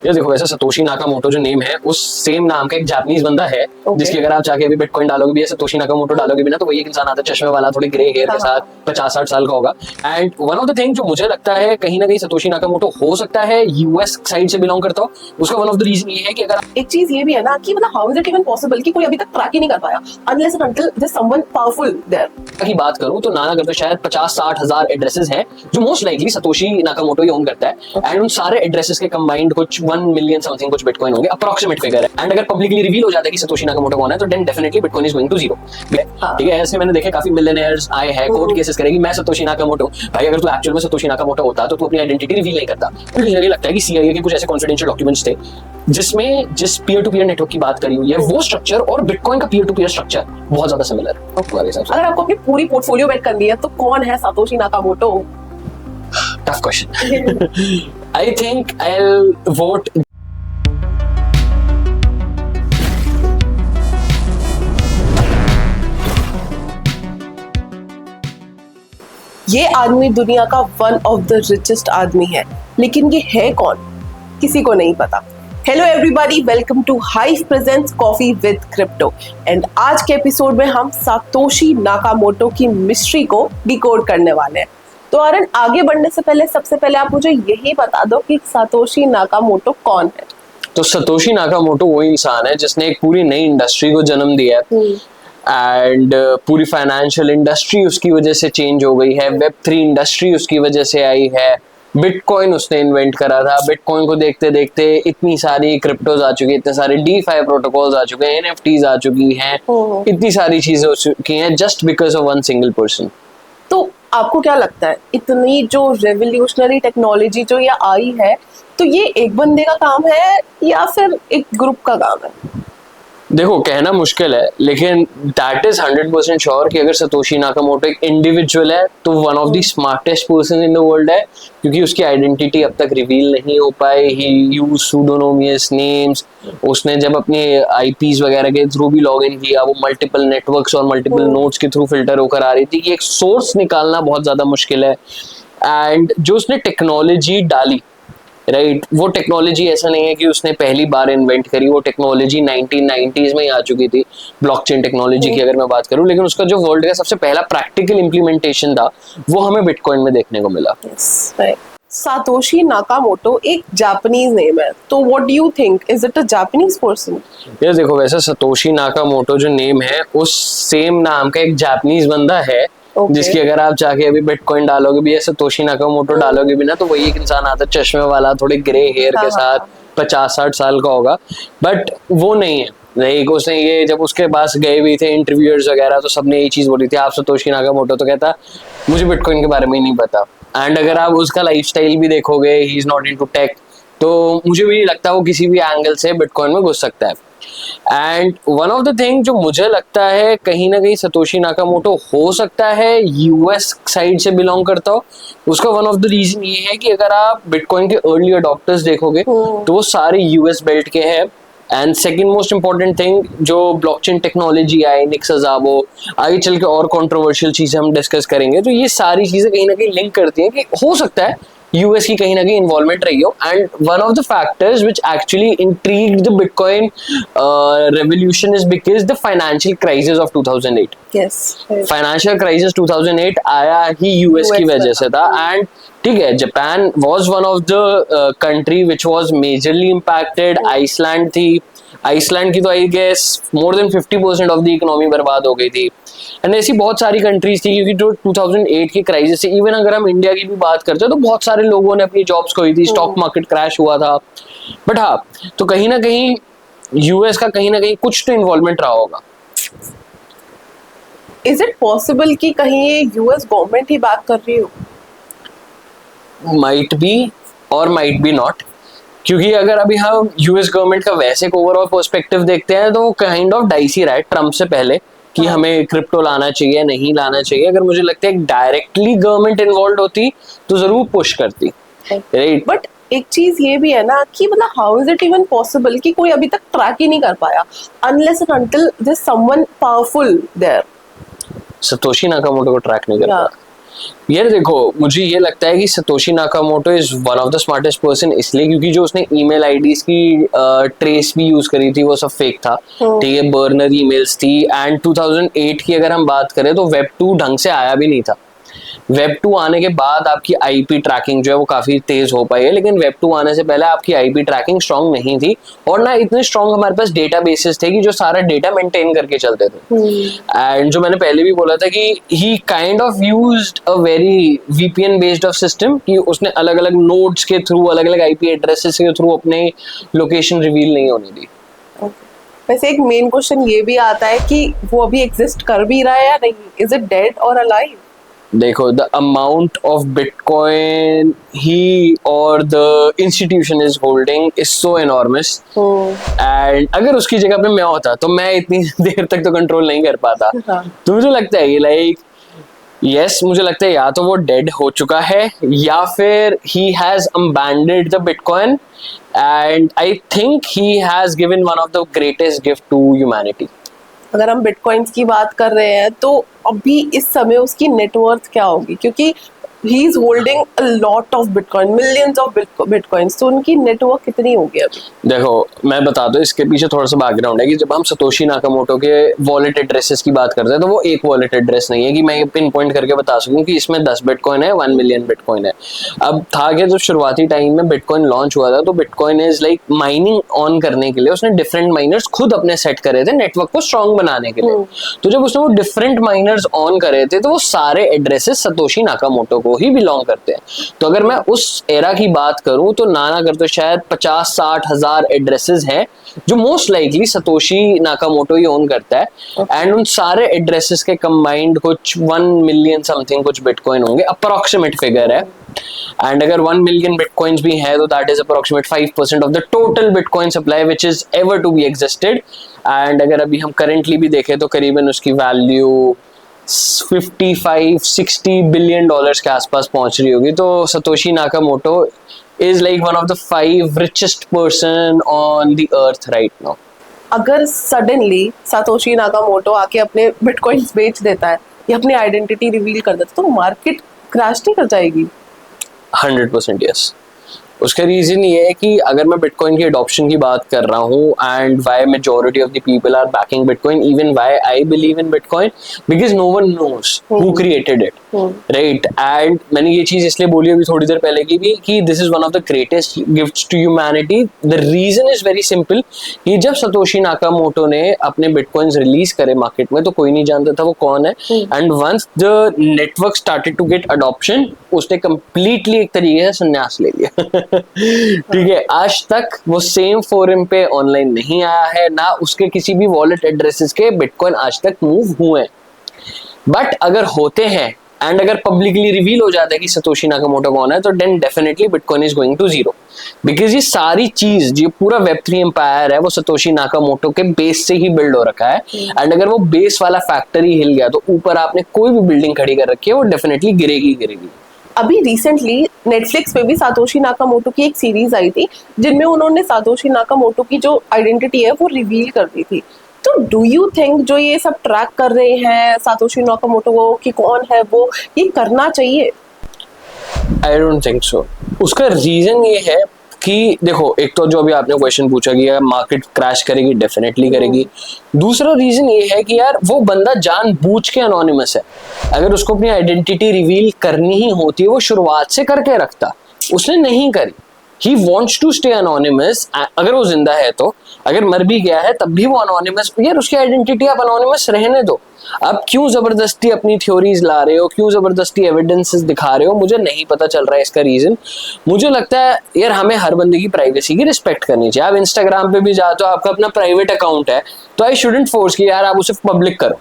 ये देखो, वैसे सतोशी नाकामोटो जो नेम है उस सेम नाम का एक जापानीज बंदा है जिसकी अगर आप चाहे अभी बिटकॉइन डालोगे भी, सतोशी नाकामोटो डालोगे भी ना, तो वही एक इंसान आता है चश्मे वाला, थोड़ी ग्रे हेयर के साथ, 50-60 साल का होगा। And one of the thing जो मुझे लगता है कहीं ना कहीं सतोशी नाकामोटो हो सकता है यूएस साइड से बिलोंग करता हो। उसका वन ऑफ द रीजन ये है कि अगर एक चीज ये भी है ना कि मतलब how is it even possible कि कोई अभी तक ट्रैक ही नहीं कर पाया unless and until there someone powerful there. की बात करूं तो नाना करते शायद 50-60 हजार एड्रेसेस हैं जो मोस्ट लाइकली सतोशी नाकामोटो ही ओन करता है। एंड उन सारे एड्रेसेस के कंबाइंड कुछ 1 मिलियन समथिंग कुछ बिटकॉइन होंगे, अप्रोक्सीमेट फिगर है। एंड अगर पब्लिकली रिवील हो जाता है कि सतोशी नाकामोटो कौन है तो then definitely bitcoin is going to zero. ठीक है, ऐसे मैंने देखे काफी मिलियनेयर्स आए हैं, कोर्ट केसेस करेगी मैं सतोशी नाकामोटो। भाई अगर तू एक्चुअल में सतोशी नाकामोटो होता तो तू अपनी आइडेंटिटी रिवील नहीं करता। मुझे लगता है कि सीआईए के कुछ ऐसे कॉन्फिडेंशियल डॉक्यूमेंट्स थे जिसमें जिस पीयर टू पीयर नेटवर्क की बात करी हुई है वो स्ट्रक्चर और बिटकॉइन का पीयर टू पीयर स्ट्रक्चर बहुत ज्यादा सिमिलर है। अगर आपको अपनी पूरी पोर्टफोलियो बेट करनी है तो कौन है Satoshi Nakamoto? Tough question. I think I will vote ये आदमी दुनिया का वन ऑफ द रिचेस्ट आदमी है, लेकिन ये है कौन किसी को नहीं पता। Hello everybody, welcome to Hive presents coffee with crypto. And आज के एपिसोड में हम सातोशी नाकामोटो की मिस्ट्री को डिकोड करने वाले हैं। तो आर्यन, आगे बढ़ने से पहले सबसे पहले आप मुझे यही बता दो कि सातोशी नाकामोटो कौन है। तो सतोशी नाकामोटो वो इंसान है जिसने एक पूरी नई इंडस्ट्री को जन्म दिया है। एंड पूरी फाइनेंशियल इंडस्ट्री उसकी वजह से चेंज हो गई है, Web3 इंडस्ट्री उसकी वजह से आई है, बिटकॉइन उसने इन्वेंट करा था। बिटकॉइन को देखते देखते इतनी सारी क्रिप्टोज आ चुकी है, इतने सारे DeFi प्रोटोकॉल्स आ चुके हैं, NFTs आ चुकी हैं, इतनी सारी चीजें हो चुकी हैं just because of one single person. तो आपको क्या लगता है इतनी जो रेवोल्यूशनरी टेक्नोलॉजी जो ये आई है, तो ये एक बंदे का काम है या फिर एक ग्रुप का काम है? देखो, कहना मुश्किल है लेकिन दैट इज 100% श्योर कि अगर सतोशी नाकामोटो एक इंडिविजुअल है तो one of the smartest person in the world है, क्योंकि उसकी आइडेंटिटी अब तक रिवील नहीं हो पाई। ही यूज सूडोनिमस नेम्स। उसने जब अपने आईपीज वगैरह के थ्रू भी लॉग इन किया, वो मल्टीपल नेटवर्क्स और मल्टीपल नोड्स के थ्रू फिल्टर होकर आ रही थी कि एक सोर्स निकालना बहुत ज्यादा मुश्किल है। एंड जो उसने टेक्नोलॉजी डाली, राइट, वो टेक्नोलॉजी ऐसा नहीं है कि उसने पहली बार इन्वेंट करी, वो टेक्नोलॉजी 1990s में ही आ चुकी थी, ब्लॉकचेन टेक्नोलॉजी की अगर मैं बात करूं। लेकिन उसका जो वर्ल्ड का सबसे पहला प्रैक्टिकल इम्प्लीमेंटेशन था वो हमें बिटकॉइन में देखने को मिला। सातोशी नाकामोटो एक जापानीज नेम है, तो what do you think, is it a Japanese person? ये देखो, वैसे सतोशी नाकामोटो जो नेम है उस सेम नाम का एक जापानीज बंदा है जिसकी अगर आप चाहे अभी बिटकॉइन डालोगे भी, सतोशी नाकामोटो डालोगे भी ना, तो वही एक इंसान आता है चश्मे वाला, थोड़े ग्रे हेयर के साथ, 50-60 साल का होगा। बट वो नहीं है। नहीं, उसने ये जब उसके पास गए भी थे इंटरव्यूअर्स वगैरह तो सबने यही चीज बोली थी, आप सतोशी नाकामोटो? तो कहता मुझे बिटकॉइन के बारे में ही नहीं पता। एंड अगर आप उसका लाइफस्टाइल भी देखोगे, he is not into tech, तो मुझे भी नहीं लगता वो किसी भी एंगल से बिटकॉइन में घुस सकता है। And one of the thing जो मुझे लगता है कहीं ना कहीं सतोशी नाकामोटो हो सकता है यूएस साइड से बिलोंग करता हो। उसका वन ऑफ द रीजन ये है कि अगर आप बिटकॉइन के अर्ली अडॉप्टर्स देखोगे तो वो सारे यूएस बेल्ट के हैं। And second most important thing, जो ब्लॉकचेन टेक्नोलॉजी आई, निक्स अजाबो, आगे चल के और कंट्रोवर्शियल चीजें हम डिस्कस करेंगे, तो ये सारी चीजें कहीं ना कहीं लिंक करती हैं कि हो सकता है यूएस की कहीं ना कहीं इन्वॉल्वमेंट रही हो। And one of the factors which actually intrigued the bitcoin revolution is because the financial crisis of 2008। Financial crisis 2008 आया ही यूएस की वजह से था। एंड ठीक है, Japan was one of the country which was majorly impacted. Iceland थी, Iceland की तो I guess more than 50% of the economy बर्बाद हो गई थी। एंड ऐसी बहुत सारी कंट्रीज थी क्योंकि जो 2008 की क्राइसिस से, इवन अगर हम इंडिया की भी बात करते हैं तो बहुत सारे लोगों ने अपनी जॉब्स खोई थी, स्टॉक मार्केट क्रैश हुआ था। बट हाँ, तो कहीं ना कहीं यूएस का कहीं ना कहीं कुछ तो इन्वॉल्वमेंट रहा होगा। इज इट पॉसिबल कि कहीं ये यूएस गवर्नमेंट ही बात कर रही हो? माइट बी और माइट बी नॉट, क्योंकि अगर अभी हम यूएस गवर्नमेंट का वैसे ओवरऑल पर्सपेक्टिव देखते हैं तो वो काइंड ऑफ डाइसी रहा है ट्रम्प से पहले कि हमें क्रिप्टो लाना चाहिए नहीं लाना चाहिए। अगर मुझे लगता है डायरेक्टली गवर्नमेंट इन्वॉल्व होती तो जरूर पुश करती, राइट। बट एक चीज ये भी है ना कि मतलब how is it even possible कि कोई अभी तक ट्रैक ही नहीं कर पाया unless and until there someone powerful there. Satoshi Nakamoto को ट्रैक नहीं कर पाया। यार देखो, मुझे ये लगता है कि Satoshi Nakamoto is one of the smartest person, इसलिए क्योंकि जो उसने ईमेल आईडीज की ट्रेस भी यूज करी थी वो सब फेक था। ठीक है, बर्नर ईमेल्स थी। एंड 2008 की अगर हम बात करें तो वेब 2 ढंग से आया भी नहीं था। वेब 2 आने के बाद आपकी आईपी ट्रैकिंग जो है वो काफी तेज हो पाई है, लेकिन वेब 2 आने से पहले आपकी आईपी ट्रैकिंग स्ट्रांग नहीं थी, और ना इतने स्ट्रांग हमारे पास डेटाबेसेस थे कि जो सारा डेटा मेंटेन करके चलते थे। एंड जो मैंने पहले भी बोला था कि he kind of used a very VPN based of system, कि उसने अलग अलग नोड्स के थ्रू, अलग अलग आईपी एड्रेसेस के थ्रू अपने लोकेशन रिवील नहीं होने दी। वैसे एक मेन क्वेश्चन ये भी आता है कि वो अभी एग्जिस्ट कर भी रहा है या नहीं, इज इट डेड और अलाइव? देखो, द अमाउंट ऑफ बिटकॉइन ही और the institution is holding is so enormous, and अगर उसकी जगह पे मैं होता तो मैं इतनी देर तक तो कंट्रोल नहीं कर पाता। तो मुझे लगता है कि यस, मुझे लगता है या तो वो डेड हो चुका है या फिर he has abandoned the bitcoin, and I think he has given one of the greatest gift to humanity. अगर हम बिटकॉइंस की बात कर रहे हैं तो अभी इस समय उसकी नेटवर्थ क्या होगी, क्योंकि he is holding a lot of bitcoin, millions of bitcoins, तो उनकी नेटवर्थ कितनी होगी अभी? देखो, मैं बता दूं, इसके पीछे थोड़ा सा बैकग्राउंड है कि जब हम सतोशी नाकामोटो के वॉलेट एड्रेसेस की बात करते हैं तो वो एक वॉलेट एड्रेस नहीं है कि मैं पिन पॉइंट करके बता सकूं कि इसमें 10 बिटकॉइन है, 1 मिलियन बिटकॉइन है। अब था कि जब शुरुआती टाइम में बिटकॉइन लॉन्च हुआ था तो bitcoin is like mining on करने के लिए उसने डिफरेंट माइनर्स खुद अपने सेट करे थे नेटवर्क को स्ट्रॉन्ग बनाने के लिए। तो जब उसने वो डिफरेंट माइनर्स ऑन करे थे तो वो सारे एड्रेसेस सतोशी नाकामोटो को ही बिलोंग करते हैं। तो अगर मैं उस एरा की बात करूं तो नाना कर तो शायद 50-60 हजार एड्रेसेस हैं जो मोस्ट लाइकली सतोशी नाकामोटो ही ओन करता है। एंड उन सारे एड्रेसेस के कंबाइंड कुछ 1 मिलियन समथिंग कुछ बिटकॉइन होंगे, अप्रोक्सीमेट फिगर है। एंड अगर 1 मिलियन बिटकॉइंस भी है तो that is approximate 5% of the total bitcoin supply which is ever to be existed. And अगर अभी हम करेंटली भी देखें तो करीबन उसकी वैल्यू 55-60 बिलियन डॉलर्स के आसपास पहुंच रही होगी। तो Satoshi Nakamoto is like one of the 5 richest person on the earth right now. अगर सडनली सातोशी नाकामोटो आके अपने बिटकॉइंस बेच देता है या अपनी आइडेंटिटी रिवील कर देता है तो मार्केट क्रैश नहीं कर जाएगी? 100% यस। उसका रीजन ये है कि अगर मैं बिटकॉइन की अडॉप्शन की बात कर रहा हूँ and why majority of the people are backing bitcoin, even why I believe in bitcoin, because no one knows who created it, right? And मैंने ये चीज इसलिए बोली अभी थोड़ी देर पहले की भी कि this is one of the greatest gifts to humanity. The reason is very simple कि जब सतोशी नाकामोटो ने अपने बिटकॉइंस रिलीज करे मार्केट में तो कोई नहीं जानता था वो कौन है। And once the network started to get adoption, उसने कंप्लीटली एक तरीके से संन्यास ले लिया। ठीक है, आज तक वो सेम फोरम पे ऑनलाइन नहीं आया है, ना उसके किसी भी वॉलेट एड्रेसेस के बिटकॉइन आज तक मूव हुए। बट अगर होते हैं एंड अगर पब्लिकली रिवील हो जाता है कि सतोशी नाकामोटो कौन है तो then definitely bitcoin is going to zero, because ये सारी चीज जो पूरा वेब3 एम्पायर है वो सतोशी नाकामोटो के बेस से ही बिल्ड हो रखा है। एंड अगर वो बेस वाला फैक्टर ही हिल गया तो ऊपर आपने कोई भी बिल्डिंग खड़ी कर रखी है वो डेफिनेटली गिरेगी गिरेगी। अभी रिसेंटली नेटफ्लिक्स पे भी सातोशी नाकामोटो की एक सीरीज आई थी जिनमें उन्होंने सातोशी नाकामोटो की जो आइडेंटिटी है वो रिवील कर दी थी। तो डू यू थिंक जो ये सब ट्रैक कर रहे हैं सातोशी नाकामोटो को कि कौन है वो, ये करना चाहिए? I don't think so. उसका रीजन ये है कि देखो, एक तो जो अभी आपने क्वेश्चन पूछा कि मार्केट क्रैश करेगी, डेफिनेटली करेगी। दूसरा रीजन ये है कि यार वो बंदा जानबूझ के अनोनिमस है। अगर उसको अपनी आइडेंटिटी रिवील करनी ही होती है वो शुरुआत से करके रखता, उसने नहीं करी। He wants to stay anonymous। अगर वो जिंदा है तो, अगर मर भी गया है तब भी वो अनोनिमस, यार उसकी आइडेंटिटी आप अनोनिमस रहने दो। अब क्यों जबरदस्ती अपनी थ्योरीज ला रहे हो, क्यों जबरदस्ती एविडेंसेस दिखा रहे हो, मुझे नहीं पता चल रहा है इसका रीजन। मुझे लगता है यार हमें हर बंदे की प्राइवेसी की रिस्पेक्ट करनी चाहिए। आप इंस्टाग्राम पे भी जाते हो, आपका अपना प्राइवेट अकाउंट है, तो आई शुडंट फोर्स कि यार आप उसे पब्लिक करो,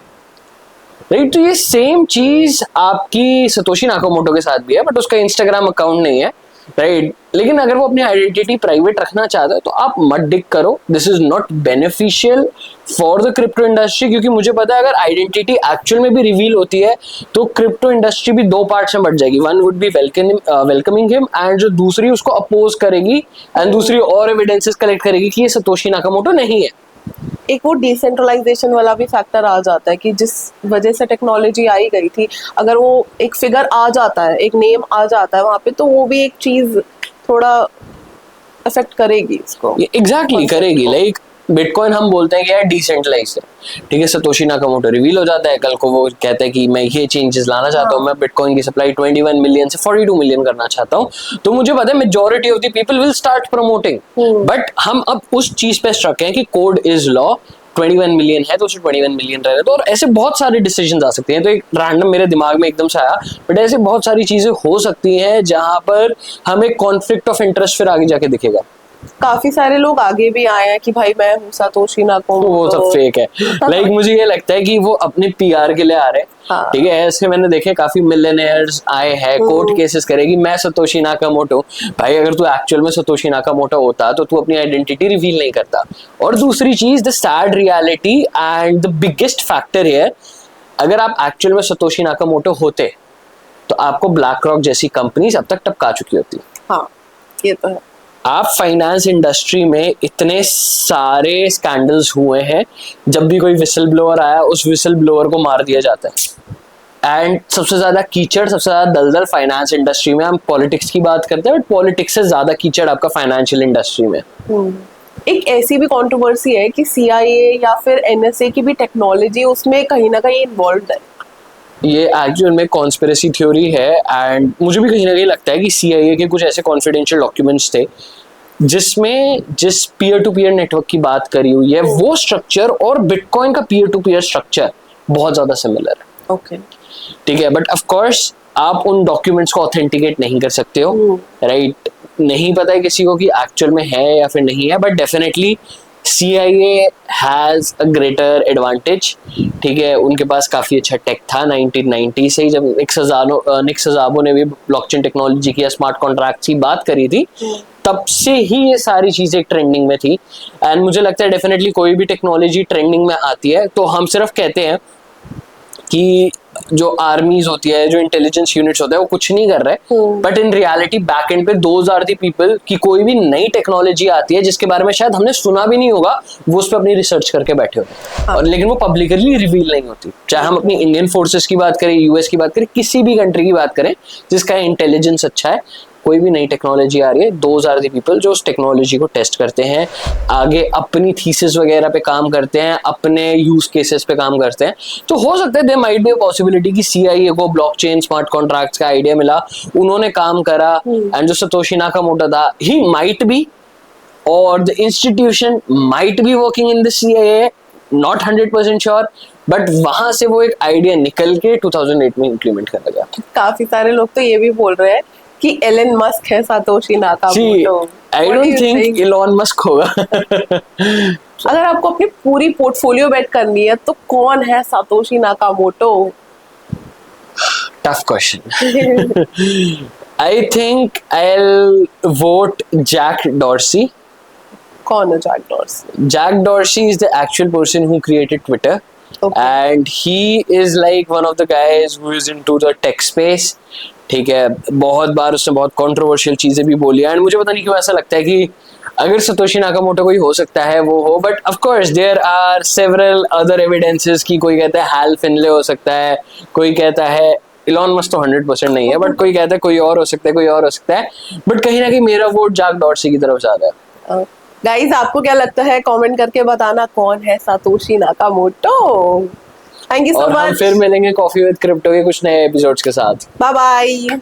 राइट? तो ये सेम चीज आपकी सतोशी नाकामोटो के साथ भी है, बट उसका इंस्टाग्राम अकाउंट नहीं है, राइट? लेकिन अगर वो अपनी आइडेंटिटी प्राइवेट रखना चाहता है तो आप मत डिग करो। This is not beneficial for the crypto industry, क्योंकि मुझे पता है अगर आइडेंटिटी एक्चुअल में भी रिवील होती है तो क्रिप्टो इंडस्ट्री भी 2 पार्ट्स में बढ़ जाएगी। One would be welcoming him and जो दूसरी उसको अपोज करेगी एंड दूसरी और एविडेंसेस कलेक्ट करेगी कि ये सतोशी नाकामोटो नहीं है। एक वो डिसेंट्रलाइजेशन वाला भी फैक्टर आ जाता है कि जिस वजह से टेक्नोलॉजी आई गई थी, अगर वो एक फिगर आ जाता है, एक नेम आ जाता है वहाँ पे, तो वो भी एक चीज थोड़ा अफेक्ट करेगी इसको। एग्जैक्टली करेगी। लाइक बिटकॉइन हम बोलते हैं कि यार डिसेंट्रलाइज है, ठीक है, सतोशी नाकामोटो रिवील हो जाता है, कल को वो कहता है कि मैं ये चेंजेस लाना चाहता हूँ, मैं बिटकॉइन की सप्लाई 21 मिलियन से 42 मिलियन करना चाहता हूँ, तो मुझे पता है majority of the people will start promoting. But हम अब उस चीज पे स्ट्रक हैं कि कोड इज लॉ, 21 मिलियन है तो उसे 21 मिलियन रहने दो। और ऐसे बहुत सारे डिसीजन आ सकते हैं। तो एक रैंडम मेरे दिमाग में एकदम से आया, बट ऐसे बहुत सारी चीजें हो सकती हैं जहां पर हमें कॉन्फ्लिक्ट ऑफ इंटरेस्ट फिर आगे जाके दिखेगा। काफी सारे लोग आगे भी आए हैं कि भाई मैं हूँ सातोशी नाकामोटो, वो सब फेक है। लाइक मुझे ये लगता है कि वो अपने पीआर के लिए आ रहे हैं। हाँ। ठीक है, ऐसे मैंने देखे काफी मिलियनेयर्स आए हैं, कोर्ट केसेस करेगी मैं सतोशी नाकामोटो। भाई अगर तू एक्चुअल में सतोशी नाकामोटो होता तो तू अपनी आइडेंटिटी रिवील नहीं करता। और दूसरी चीज, the sad reality and the biggest factor here, अगर आप एक्चुअल में सतोशी नाकामोटो होते तो आपको ब्लैक रॉक जैसी कंपनीज अब तक टपका चुकी होती। हाँ, ये तो है। आप फाइनेंस इंडस्ट्री में इतने सारे स्कैंडल्स हुए हैं, जब भी कोई विसल ब्लोअर आया उस विसल ब्लोअर को मार दिया जाता है। एंड सबसे ज्यादा कीचड़, सबसे ज्यादा दलदल फाइनेंस इंडस्ट्री में। हम पॉलिटिक्स की बात करते हैं बट पॉलिटिक्स से ज्यादा कीचड़ आपका फाइनेंशियल इंडस्ट्री में। एक ऐसी भी कंट्रोवर्सी है कि CIA या फिर NSA की भी टेक्नोलॉजी उसमें कहीं ना कहीं इन्वॉल्व है। ये एक्चुअल में कॉन्स्पिरेसी थ्योरी है। एंड मुझे भी कहीं ना कहीं लगता है कि CIA के कुछ ऐसे कॉन्फिडेंशियल डॉक्यूमेंट्स थे जिसमें जिस पीयर टू पीयर नेटवर्क की बात करी हुई है वो स्ट्रक्चर और बिटकॉइन का पीयर टू पीयर स्ट्रक्चर बहुत ज्यादा सिमिलर है। ओके, ठीक है, बट ऑफ कोर्स आप उन डॉक्यूमेंट्स को ऑथेंटिकेट नहीं कर सकते हो, राइट? नहीं पता है किसी को कि एक्चुअल में है या फिर नहीं है, but definitely CIA has a greater advantage. ठीक है, उनके पास काफी अच्छा टेक था 1990 से ही, जब निक सजाबो ने भी ब्लॉकचेन टेक्नोलॉजी की या स्मार्ट कॉन्ट्रैक्ट्स की बात करी थी, तब से ही ये सारी चीजें ट्रेंडिंग में थी। एंड मुझे लगता है डेफिनेटली कोई भी टेक्नोलॉजी ट्रेंडिंग में आती है तो हम सिर्फ कहते हैं कि जो आर्मीज होती है, जो इंटेलिजेंस यूनिट्स होते हैं, वो कुछ नहीं कर रहे, but in reality back and पे दोज आर दी पीपल कि कोई भी नई टेक्नोलॉजी आती है जिसके बारे में शायद हमने सुना भी नहीं होगा, वो उस पर अपनी रिसर्च करके बैठे होते हैं। और लेकिन वो पब्लिकली रिवील नहीं होती। चाहे हम अपनी इंडियन फोर्सेस की बात करें, US की बात करें, किसी भी कंट्री की बात करें जिसका इंटेलिजेंस अच्छा है, कोई भी नई टेक्नोलॉजी आ रही है, दोज आर द पीपल जो उस टेक्नोलॉजी को टेस्ट करते हैं, आगे अपनी थीसिस वगैरह पे काम करते हैं, अपने यूज केसेस पे काम करते हैं। तो हो सकता है there might be a possibility कि CIA को ब्लॉकचेन स्मार्ट कॉन्ट्रैक्ट्स का आइडिया मिला, उन्होंने काम करा, एंड जो सतोशी नाकामोटो था, ही माइट बी, और the institution might be working in the CIA, not 100% sure, but वहां से वो एक आइडिया निकल के 2008 में इम्प्लीमेंट करा गया। काफी सारे लोग तो ये भी बोल रहे हैं कि एलन मस्क है Satoshi Nakamoto. I don't think Elon Musk होगा। अगर आपको अपनी पूरी पोर्टफोलियो बेट करनी है तो कौन है Satoshi Nakamoto? Tough question. I think I will vote Jack Dorsey. कौन है Jack Dorsey? Jack Dorsey is the actual person who created Twitter. Okay. And he is like one of the guys who is into the tech space. ठीक है, बहुत बार उसने बहुत controversial चीजें भी बोली, एंड मुझे पता नहीं क्यों ऐसा लगता है कि अगर सतोशी नाकामोटो कोई हो सकता है वो हो, but of course there are several other evidences की कोई कहता है हैल फिनले हो सकता है, कोई कहता है इलॉन मस्क तो 100% नहीं है, बट कोई कहता है कोई और हो सकता है, कोई और हो सकता है, बट कहीं ना कहीं मेरा वोट जैक डॉर्सी की तरफ ज्यादा है। गाइस, आपको क्या लगता है? कमेंट करके बताना कौन है Satoshi Nakamoto. Thank you so much. और हम फिर मिलेंगे कॉफी विद क्रिप्टो के कुछ नए एपिसोड्स के साथ। Bye bye.